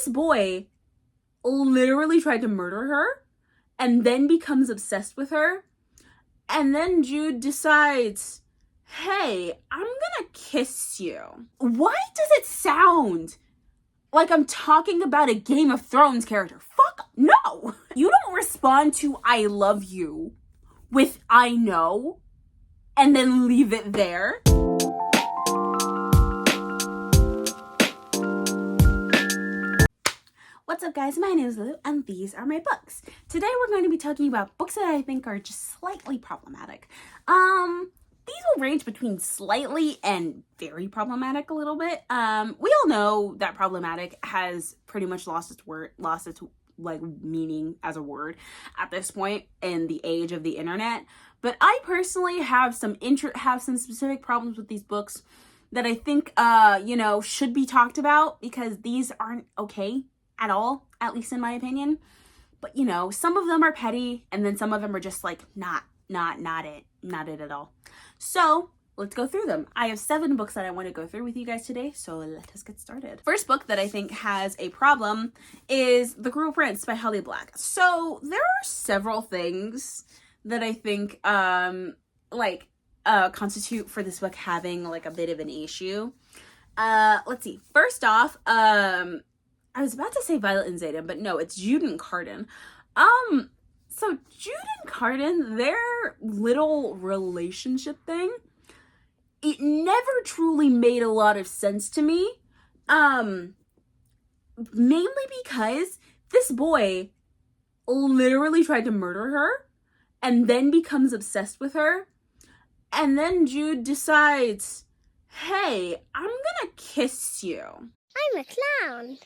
this boy literally tried to murder her and then becomes obsessed with her. And then Jude decides, hey, I'm gonna kiss you. Why does it sound like I'm talking about a Game of Thrones character? Fuck no. You don't respond to I love you with I know and then leave it there. What's up, guys? My name is Lou and these are my books. Today we're going to be talking about books that I think are just slightly problematic. These will range between slightly and very problematic a little bit. We all know that problematic has pretty much lost its meaning as a word at this point in the age of the internet. But I personally have some specific problems with these books that I think should be talked about, because these aren't okay at all, at least in my opinion. But some of them are petty, and then some of them are just like not it at all. So let's go through them. I have 7 books that I want to go through with you guys today, so let us get started. First book that I think has a problem is The GR Prins by Holly Black. So there are several things that I think constitute for this book having like a bit of an issue. Let's see. First off, I was about to say Violet and Zayden, but no, it's Jude and Cardan. So Jude and Cardan, their little relationship thing, it never truly made a lot of sense to me. Mainly because this boy literally tried to murder her and then becomes obsessed with her. And then Jude decides, hey, I'm gonna kiss you. I'm a clown.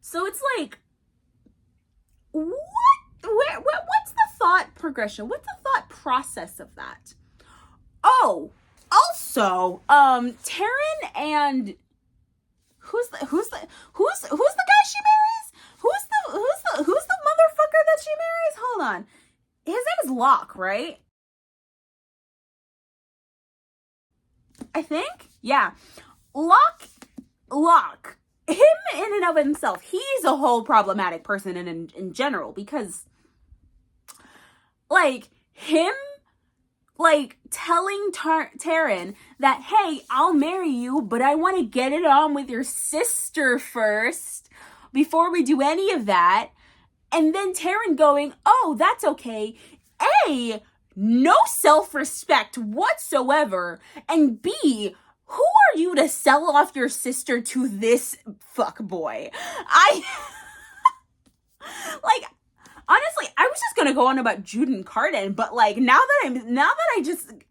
So it's like, what's the thought progression? What's the thought process of that? Oh, also, Taryn and who's the guy she marries? Who's the motherfucker that she marries? Hold on. His name is Locke, right? I think? Yeah. Locke. Him in and of himself, he's a whole problematic person in general, because him telling Taryn that, hey, I'll marry you, but I want to get it on with your sister first before we do any of that. And then Taryn going, oh, that's okay. A, no self-respect whatsoever. And B, who are you to sell off your sister to this fuckboy? Honestly, I was just gonna go on about Jude and Cardan, but now that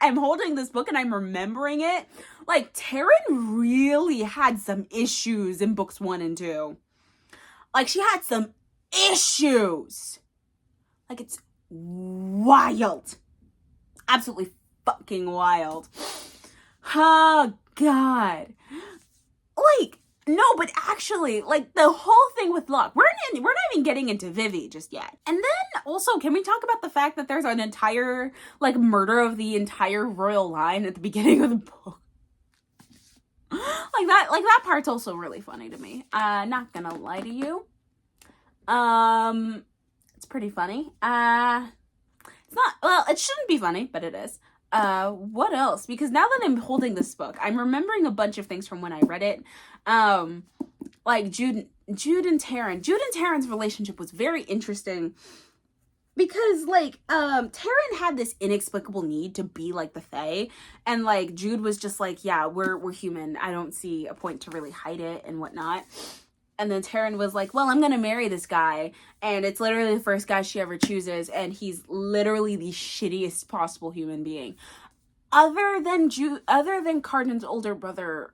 I'm holding this book and I'm remembering it, Taryn really had some issues in books 1 and 2. She had some issues. It's wild. Absolutely fucking wild. Oh, God. No, but actually, the whole thing with Locke, we're not even getting into Vivi just yet. And then, also, can we talk about the fact that there's an entire, murder of the entire royal line at the beginning of the book? That part's also really funny to me. Not gonna lie to you. It's pretty funny. It's not, well, it shouldn't be funny, but it is. What else? Because now that I'm holding this book, I'm remembering a bunch of things from when I read it. Jude and Taryn. Jude and Taryn's relationship was very interesting because, Taryn had this inexplicable need to be like the Fae, and, Jude was just yeah, we're human. I don't see a point to really hide it and whatnot. And then Taryn was like, well, I'm going to marry this guy. And it's literally the first guy she ever chooses. And he's literally the shittiest possible human being. Other than Cardan's older brother,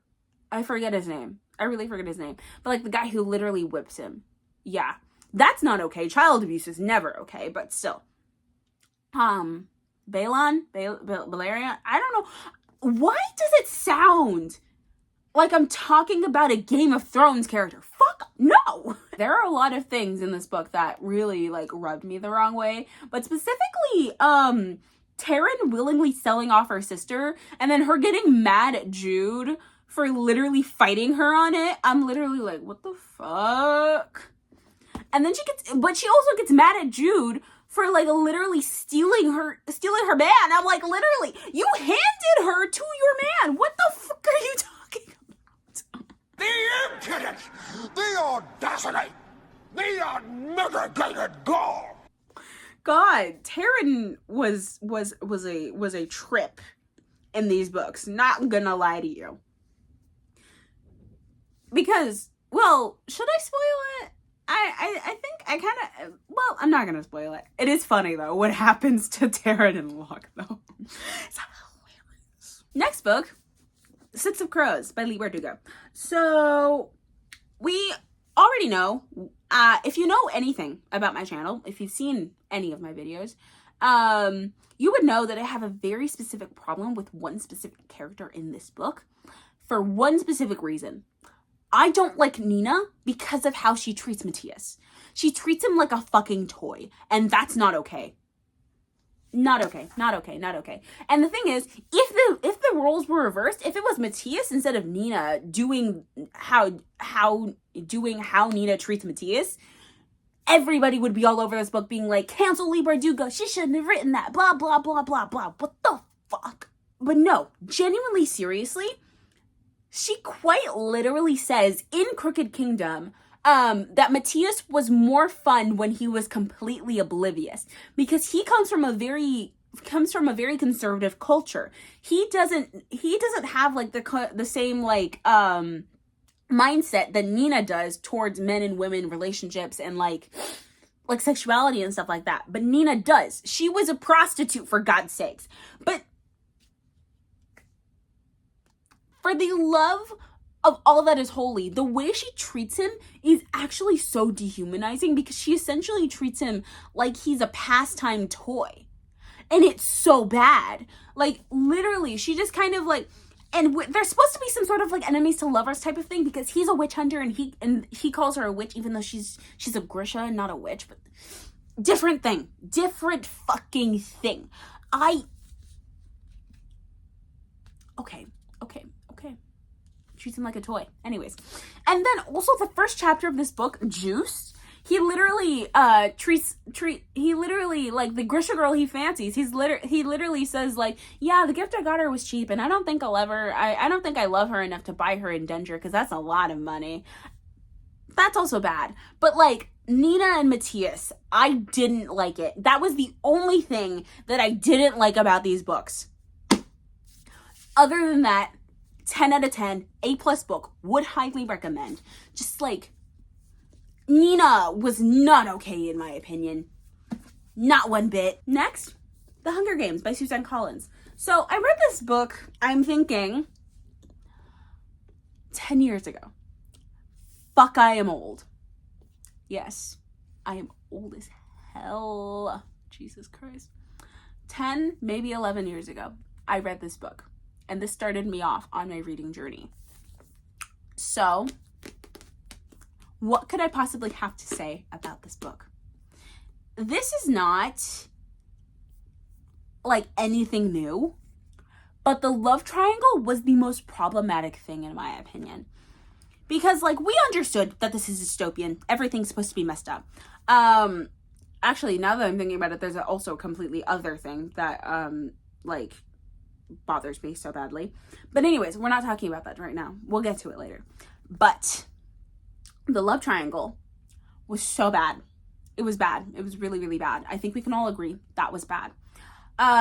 I forget his name. I really forget his name. But the guy who literally whips him. Yeah. That's not okay. Child abuse is never okay. But still. Balerion? I don't know. Why does it sound like I'm talking about a Game of Thrones character? Fuck no! There are a lot of things in this book that really, rubbed me the wrong way. But specifically, Taryn willingly selling off her sister, and then her getting mad at Jude for literally fighting her on it. I'm literally like, what the fuck? And then she also gets mad at Jude for like literally stealing her man. I'm like, literally, you handed her to your man. What the fuck are you talking about? The impudence, the audacity, the unmitigated gall. God, Taryn was a trip in these books. Not gonna lie to you. Because, well, should I spoil it? I think I kind of, well, I'm not gonna spoil it. It is funny though what happens to Taryn and Locke though. It's hilarious. Next book, Six of Crows by Lee Bardugo. So we already know, if you know anything about my channel, if you've seen any of my videos, you would know that I have a very specific problem with one specific character in this book for one specific reason. I don't like Nina because of how she treats Matthias. She treats him like a fucking toy, and that's not okay. Not okay. And the thing is, if the roles were reversed, if it was Matthias instead of Nina doing how Nina treats Matthias, everybody would be all over this book being like, cancel Lee Bardugo, she shouldn't have written that, blah, blah, blah, blah, blah. What the fuck? But no, genuinely, seriously, she quite literally says in Crooked Kingdom that Matthias was more fun when he was completely oblivious, because he comes from a very conservative culture. He doesn't have like the same like mindset that Nina does towards men and women relationships and like sexuality and stuff like that. But Nina does. She was a prostitute, for God's sakes. But for the love of all that is holy, the way she treats him is actually so dehumanizing, because she essentially treats him like he's a pastime toy. And it's so bad. Like, literally, she just kind of like, and there's supposed to be some sort of like enemies to lovers type of thing, because he's a witch hunter and he calls her a witch, even though she's a Grisha and not a witch. But different fucking thing. Okay. Treats him like a toy. Anyways. And then also the first chapter of this book, Juice, he literally like the Grisha girl he fancies, he literally says like, yeah, the gift I got her was cheap and I don't think I don't think I love her enough to buy her indenture, because that's a lot of money. That's also bad. But like Nina and Matthias, I didn't like it. That was the only thing that I didn't like about these books. Other than that, 10 out of 10, A+ book, would highly recommend. Just like, Nina was not okay in my opinion. Not one bit. Next, The Hunger Games by Suzanne Collins. So I read this book, I'm thinking, 10 years ago. Fuck, I am old. Yes, I am old as hell. Jesus Christ. 10, maybe 11 years ago, I read this book. And this started me off on my reading journey. So, what could I possibly have to say about this book? This is not like anything new, but the love triangle was the most problematic thing in my opinion. Because like, we understood that this is dystopian. Everything's supposed to be messed up. Actually, now that I'm thinking about it, there's also a completely other thing that like bothers me so badly. But anyways, we're not talking about that right now. We'll get to it later. But the love triangle was so bad. It was bad. It was really, really bad. I think we can all agree that was bad.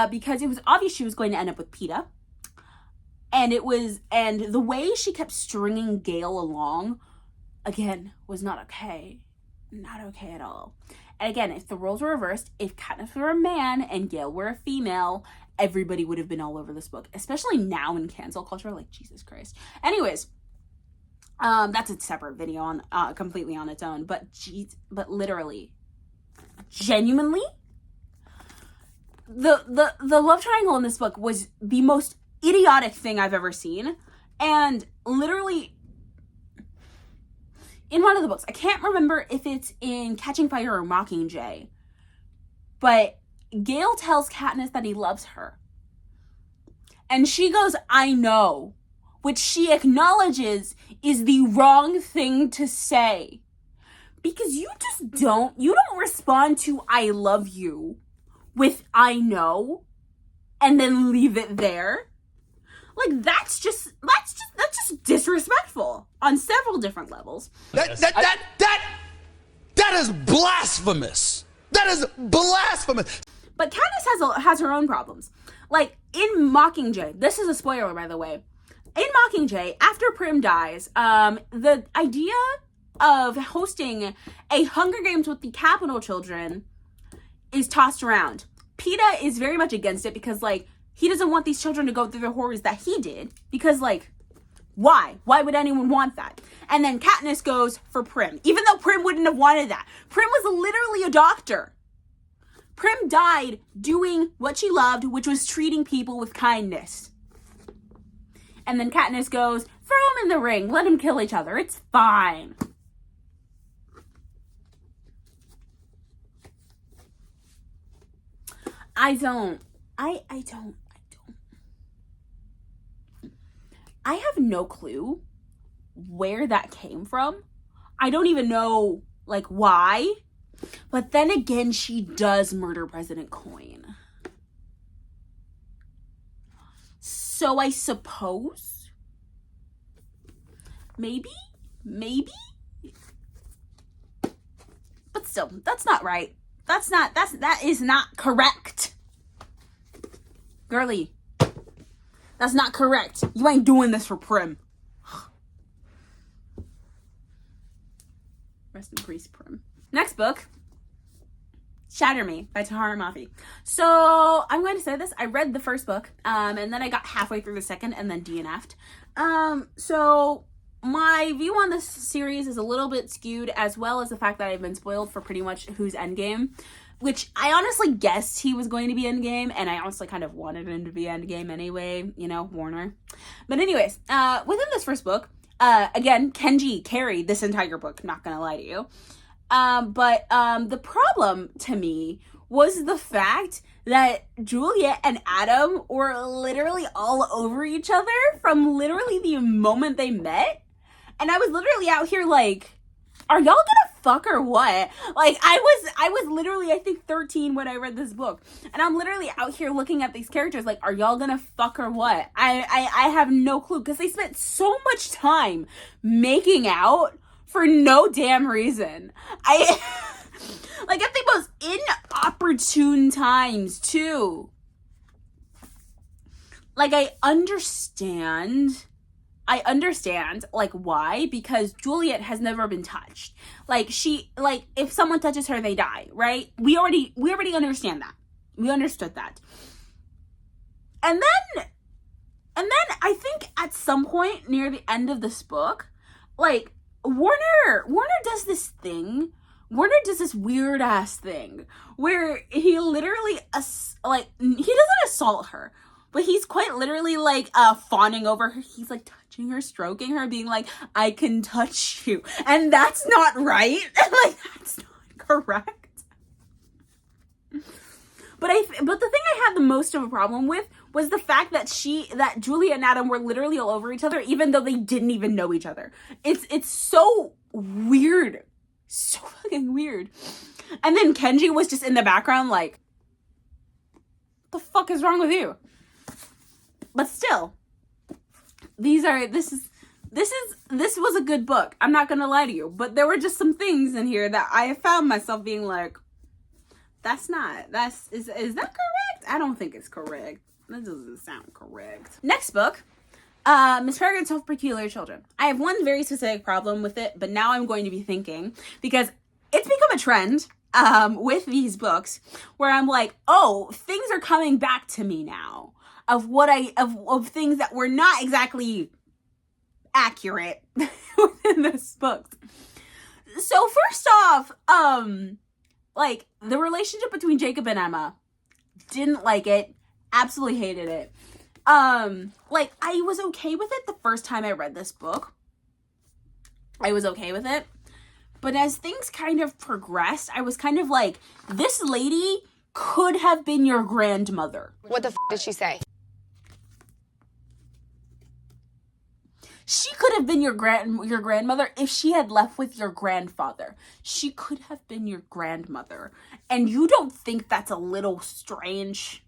Because it was obvious she was going to end up with Peeta. And the way she kept stringing Gale along, again, was not okay. Not okay at all. And again, if the roles were reversed, if Katniss were a man and Gale were a female, everybody would have been all over this book, especially now in cancel culture. Like, Jesus Christ. Anyways, that's a separate video on completely on its own. But literally, genuinely, the love triangle in this book was the most idiotic thing I've ever seen. And literally, in one of the books, I can't remember if it's in Catching Fire or Mockingjay, but Gale tells Katniss that he loves her. And she goes, I know, which she acknowledges is the wrong thing to say. Because you don't respond to I love you with I know and then leave it there. Like, that's just disrespectful on several different levels. That is blasphemous. That is blasphemous. But Katniss has her own problems. Like, in Mockingjay, this is a spoiler, by the way. In Mockingjay, after Prim dies, the idea of hosting a Hunger Games with the Capital children is tossed around. PETA is very much against it because, like, he doesn't want these children to go through the horrors that he did. Because, like, why? Why would anyone want that? And then Katniss goes for Prim, even though Prim wouldn't have wanted that. Prim was literally a doctor. Prim died doing what she loved, which was treating people with kindness. And then Katniss goes, throw them in the ring, let them kill each other, it's fine. I have no clue where that came from. I don't even know, like, why. But then again, she does murder President Coin. So I suppose, maybe, but still, that's not right. That is not correct. Girly, that's not correct. You ain't doing this for Prim. Rest in peace, Prim. Next book, Shatter Me by Tahara Mafi. So I'm going to say this. I read the first book, and then I got halfway through the second and then DNF'd. So my view on this series is a little bit skewed, as well as the fact that I've been spoiled for pretty much who's Endgame, which I honestly guessed he was going to be Endgame, and I honestly kind of wanted him to be Endgame anyway, you know, Warner. But anyways, within this first book, again, Kenji carried this entire book, not gonna lie to you. But the problem to me was the fact that Juliet and Adam were literally all over each other from literally the moment they met. And I was literally out here like, are y'all gonna fuck or what? Like, I was literally, I think 13 when I read this book. And I'm literally out here looking at these characters like, are y'all gonna fuck or what? I have no clue, because they spent so much time making out for no damn reason. Like, at the most inopportune times, too. Like, I understand, like, why? Because Juliet has never been touched. Like, if someone touches her, they die, right? We already understand that. We understood that. And then I think at some point near the end of this book, like, Warner does this thing. Warner does this weird ass thing where he literally, he doesn't assault her, but he's quite literally like fawning over her. He's like touching her, stroking her, being like, I can touch you. And that's not right. Like, that's not correct. But the thing I had the most of a problem with was the fact that Julia and Adam were literally all over each other, even though they didn't even know each other. It's so weird. So fucking weird. And then Kenji was just in the background like, the fuck is wrong with you? But still, this was a good book. I'm not gonna lie to you. But there were just some things in here that I found myself being like, is that correct? I don't think it's correct. That doesn't sound correct. Next book, Miss Peregrine's Twelve Peculiar Children. I have one very specific problem with it, but now I'm going to be thinking, because it's become a trend with these books where I'm like, oh, things are coming back to me now of things that were not exactly accurate within this book. So first off, like, the relationship between Jacob and Emma, didn't like it, absolutely hated it. Like, I was okay with it the first time I read this book. I was okay with it. But as things kind of progressed, I was kind of like, this lady could have been your grandmother. What the f*** did she say? She could have been your grandmother if she had left with your grandfather. She could have been your grandmother. And you don't think that's a little strange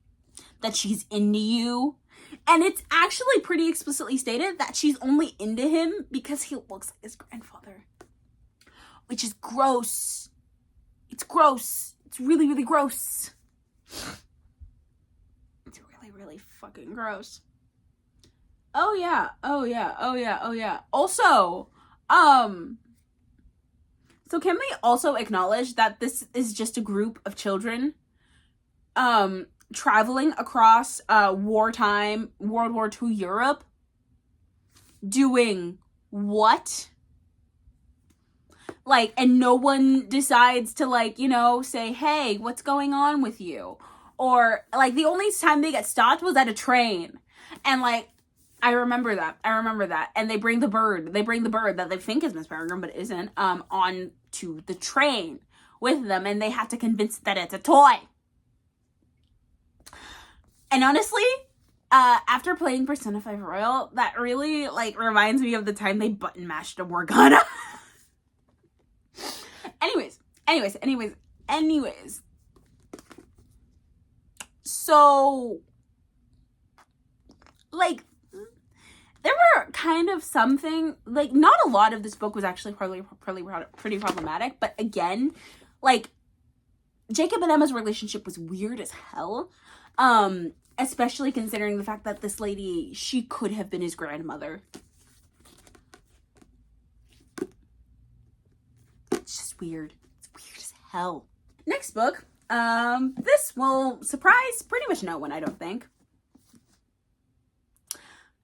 that she's into you? And it's actually pretty explicitly stated that she's only into him because he looks like his grandfather. Which is gross. It's gross. It's really, really gross. It's really, really fucking gross. Oh yeah. Also, so can we also acknowledge that this is just a group of children, traveling across, wartime, World War II Europe, doing what? Like, and no one decides to, like, you know, say, hey, what's going on with you? Or, like, the only time they get stopped was at a train. And, like, I remember that. And they bring the bird. That they think is Miss Peregrine, but isn't, on to the train with them. And they have to convince that it's a toy. And honestly, after playing Persona 5 Royal, that really, like, reminds me of the time they button mashed a Morgana. Anyways. So, like, there were kind of something, like, not a lot of this book was actually pretty problematic, but again, like, Jacob and Emma's relationship was weird as hell, especially considering the fact that this lady, she could have been his grandmother. It's just weird. It's weird as hell. Next book, this will surprise pretty much no one, I don't think.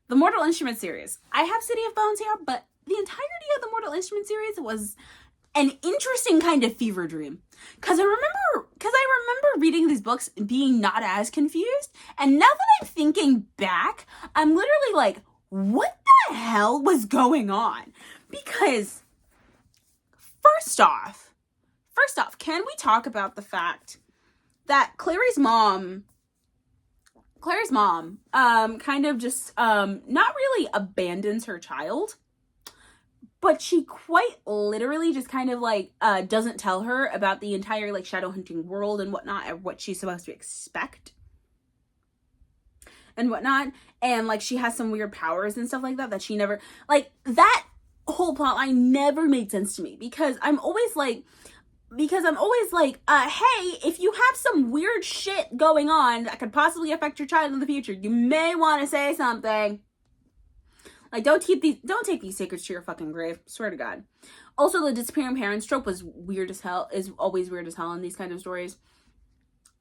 The Mortal Instrument series. I have City of Bones here, but the entirety of the Mortal Instrument series was an interesting kind of fever dream. Because I remember reading these books and being not as confused. And now that I'm thinking back, I'm literally like, what the hell was going on? Because First off, can we talk about the fact that Clary's mom, kind of just, not really abandons her child, but she quite literally just kind of, like, doesn't tell her about the entire, like, shadow hunting world and whatnot, and what she's supposed to expect and whatnot, and, like, she has some weird powers and stuff like that she never, like, that whole plotline never made sense to me, because I'm always like, hey, if you have some weird shit going on that could possibly affect your child in the future, you may want to say something. Like, don't take these secrets to your fucking grave. Swear to God. Also, the disappearing parents trope was weird as hell, is always weird as hell in these kind of stories.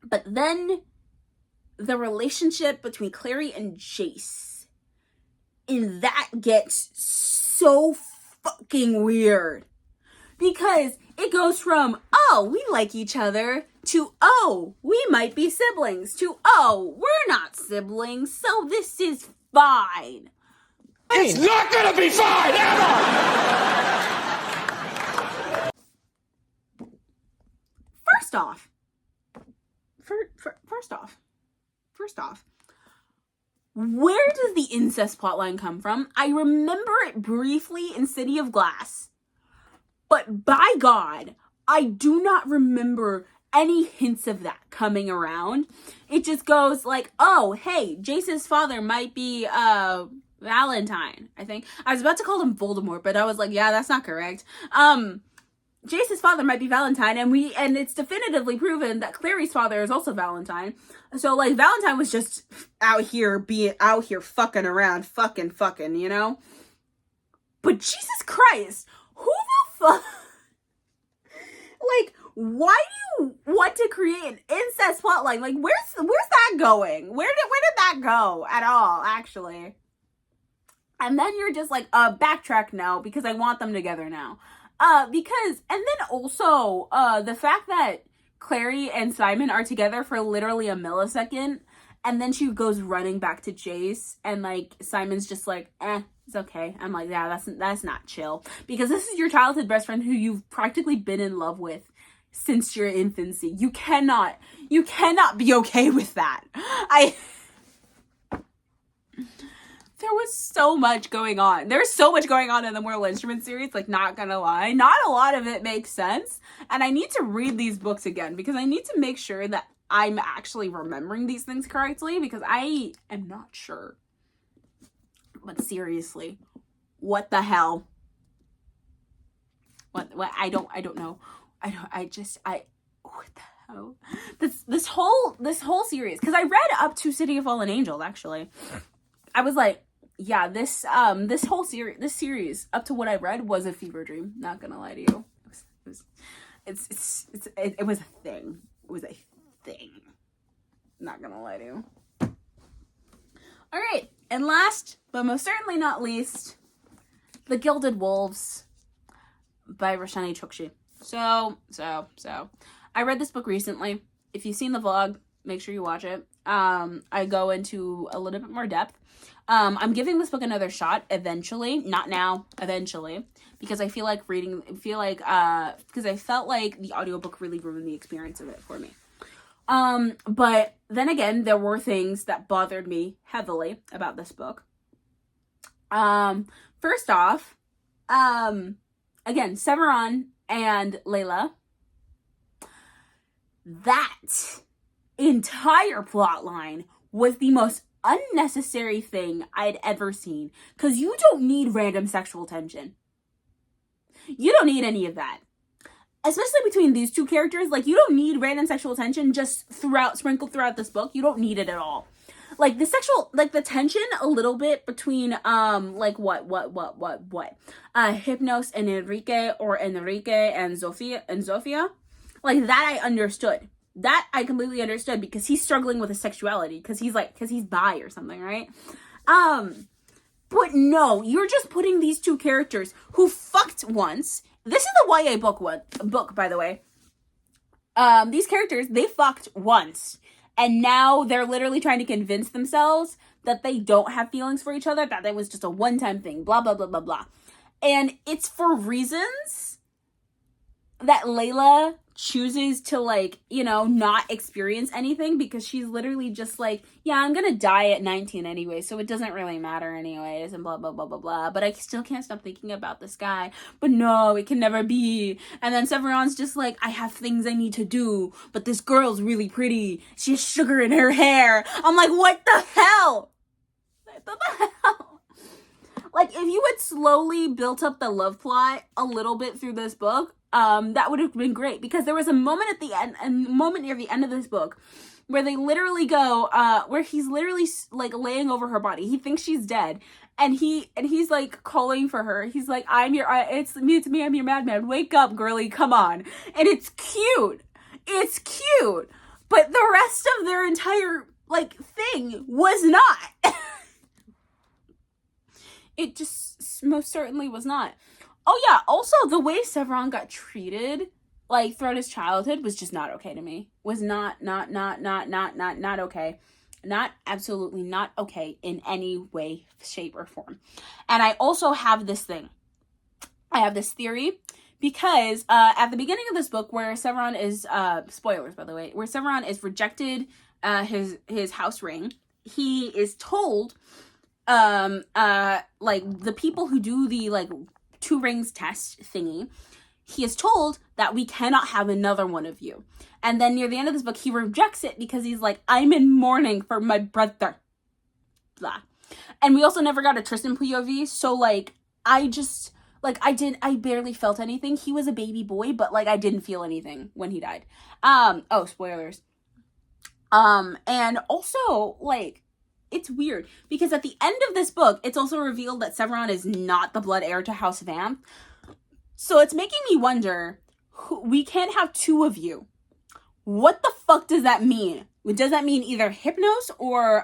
But then, the relationship between Clary and Jace, and that gets so fucking weird. Because it goes from, oh, we like each other, to, oh, we might be siblings, to, oh, we're not siblings, so this is fine. It's not gonna be fine ever! First off, where does the incest plotline come from? I remember it briefly in City of Glass. But by God, I do not remember any hints of that coming around. It just goes like, oh, hey, Jace's father might be, Valentine, I think. I was about to call him Voldemort, but I was like, yeah, that's not correct. Jace's father might be Valentine, and it's definitively proven that Clary's father is also Valentine. So, like, Valentine was just out here fucking around, fucking, you know? But Jesus Christ, who the fuck? Like, why do you want to create an incest plotline? Like, where's that going? Where did that go at all, actually? And then you're just like, backtrack now, because I want them together now. And then also, the fact that Clary and Simon are together for literally a millisecond, and then she goes running back to Jace, and, like, Simon's just like, it's okay. I'm like, yeah, that's not chill. Because this is your childhood best friend who you've practically been in love with since your infancy. You cannot be okay with that. there was so much going on. There's so much going on in the Mortal Instruments series, like, not gonna lie. Not a lot of it makes sense. And I need to read these books again because I need to make sure that I'm actually remembering these things correctly because I am not sure. But seriously, what the hell? What I don't know. What the hell? This whole series, because I read up to City of Fallen Angels, actually. I was like, yeah, this series up to what I read was a fever dream, not gonna lie to you. It was a thing. It was a thing. Not gonna lie to you. All right, and last but most certainly not least, The Gilded Wolves by Roshani Chokshi. So I read this book recently. If you've seen the vlog, make sure you watch it. I go into a little bit more depth. I'm giving this book another shot eventually, not now, eventually, because I feel like because I felt like the audiobook really ruined the experience of it for me. But then again, there were things that bothered me heavily about this book. First off, again, Severon and Layla. That entire plot line was the most unnecessary thing I'd ever seen. Because you don't need random sexual tension. You don't need any of that. Especially between these two characters. Like, you don't need random sexual tension just sprinkled throughout this book. You don't need it at all. Like, the tension a little bit between, Hypnos and Enrique, or Enrique and Zofia. Like, that I understood. That I completely understood because he's struggling with his sexuality. Because he's bi or something, right? But no, you're just putting these two characters who fucked once. This is the YA book, by the way. These characters, they fucked once. And now they're literally trying to convince themselves that they don't have feelings for each other, that it was just a one-time thing, blah, blah, blah, blah, blah. And it's for reasons that Layla chooses to, not experience anything because she's literally just like, yeah, I'm gonna die at 19 anyway, so it doesn't really matter anyways, and blah, blah, blah, blah, blah. But I still can't stop thinking about this guy. But no, it can never be. And then Severon's just like, I have things I need to do, but this girl's really pretty. She has sugar in her hair. I'm like, what the hell? What the hell? Like, if you had slowly built up the love plot a little bit through this book, that would have been great, because there was a moment at the end, a moment near the end of this book, where they literally go, where he's literally like laying over her body. He thinks she's dead, and he's like calling for her. He's like, it's me, I'm your madman. Wake up, girly, come on. And it's cute, but the rest of their entire thing was not. It just most certainly was not. Oh yeah, also the way Severon got treated, throughout his childhood was just not okay to me. Was not okay. Not absolutely not okay in any way, shape, or form. And I also have this thing. I have this theory because at the beginning of this book where Severon is, spoilers by the way, where Severon is rejected his house ring, he is told, the people who do the, 2 rings test thingy, he is told that we cannot have another one of you. And then near the end of this book, he rejects it because he's like, I'm in mourning for my brother. Blah. And we also never got a Tristan POV, so, I barely felt anything. He was a baby boy, but, I didn't feel anything when he died. Oh, spoilers. And also, it's weird because at the end of this book, it's also revealed that Severon is not the blood heir to House Vamp. So it's making me wonder, we can't have 2 of you. What the fuck does that mean? Does that mean either Hypnos or,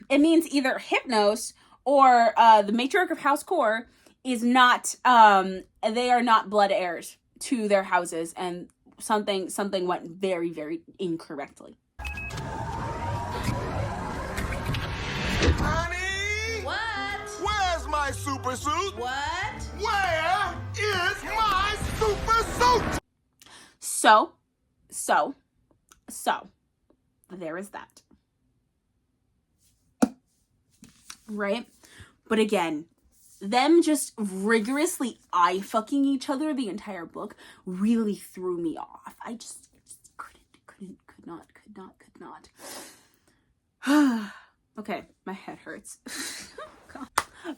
it means either Hypnos or, the matriarch of House Core is not, they are not blood heirs to their houses, and something went very, very incorrectly. Honey! What? Where's my super suit? What? Where is my super suit? So, there is that. right? But again, them just rigorously eye-fucking each other the entire book really threw me off. I just could not. Okay, my head hurts. God.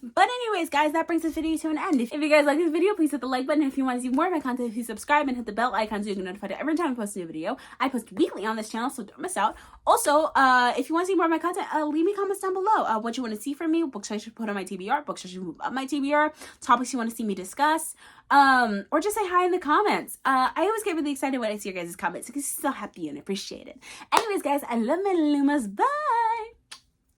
But anyways, guys, that brings this video to an end. If you guys like this video, please hit the like button. If you want to see more of my content, please subscribe and hit the bell icon so you can get notified every time I post a new video. I post weekly on this channel, so don't miss out. Also, if you want to see more of my content, leave me comments down below. What you want to see from me, books I should put on my TBR, books I should move up my TBR, topics you want to see me discuss, or just say hi in the comments. I always get really excited when I see your guys' comments because it's so happy and appreciated. Anyways, guys, I love my Lumas. Bye!